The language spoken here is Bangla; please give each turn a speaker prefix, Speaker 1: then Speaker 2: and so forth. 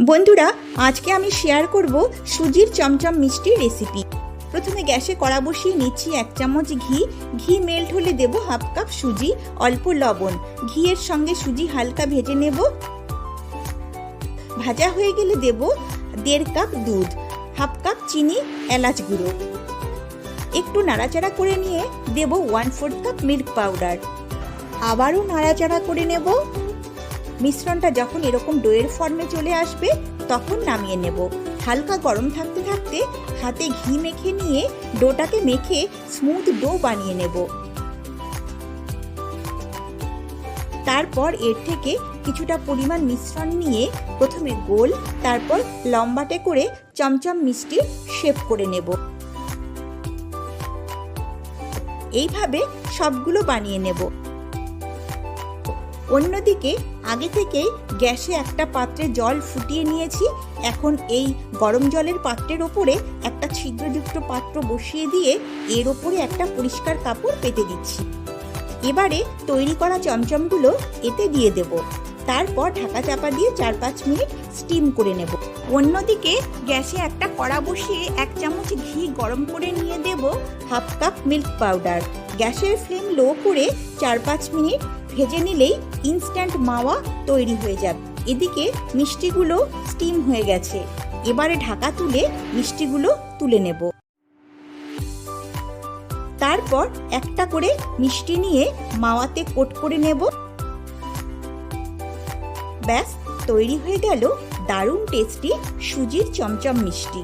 Speaker 1: বন্ধুরা, আজকে আমি শেয়ার করব সুজির চমচম মিষ্টির রেসিপি। প্রথমে গ্যাসে কড়া বসিয়ে নিচ্ছি 1 চামচ ঘি মেল্ট হলে দেব হাফ কাপ সুজি, অল্প লবণ। ঘিয়ের সঙ্গে সুজি হালকা ভেজে নেব। ভাজা হয়ে গেলে দেব 1.5 কাপ দুধ, হাফ কাপ চিনি, এলাচ গুঁড়ো। একটু নাড়াচাড়া করে নিয়ে দেব 1/4 কাপ মিল্ক পাউডার। আবারও নাড়াচাড়া করে নেব। মিশ্রণটা যখন এরকম ডোয়ের ফর্মে চলে আসবে তখন নামিয়ে নেব। হালকা গরম থাকতে থাকতে হাতে ঘি মেখে নিয়ে ডোটাকে মেখে স্মুথ ডো বানিয়ে নেব। তারপর এর থেকে কিছুটা পরিমাণ মিশ্রণ নিয়ে প্রথমে গোল, তারপর লম্বাটে করে চমচম মিষ্টি শেপ করে নেব। এইভাবে সবগুলো বানিয়ে নেব। অন্যদিকে আগে থেকে গ্যাসে একটা পাত্রে জল ফুটিয়ে নিয়েছি। এখন এই গরম জলের পাত্রের ওপরে একটা ছিদ্রযুক্ত পাত্র বসিয়ে দিয়ে এর ওপরে একটা পরিষ্কার কাপড় পেতে দিচ্ছি। এবারে তৈরি করা চমচমগুলো এতে দিয়ে দেব। তারপর ঢাকা চাপা দিয়ে 4-5 মিনিট স্টিম করে নেব। অন্যদিকে গ্যাসে একটা কড়া বসিয়ে 1 চামচ ঘি গরম করে নিয়ে দেব হাফ কাপ মিল্ক পাউডার। গ্যাসের ফ্লেম লো করে 4-5 মিনিট ভেজে নিলেই ইনস্ট্যান্ট মাওয়া তৈরি হয়ে যাবে। এদিকে মিষ্টিগুলো স্টিম হয়ে গেছে। এবারে ঢাকা তুলে মিষ্টিগুলো তুলে নেব। তারপর একটা করে মিষ্টি নিয়ে মাওয়াতে কোট করে নেব। ব্যাস, তৈরি হয়ে গেল দারুণ টেস্টি সুজির চমচম মিষ্টি।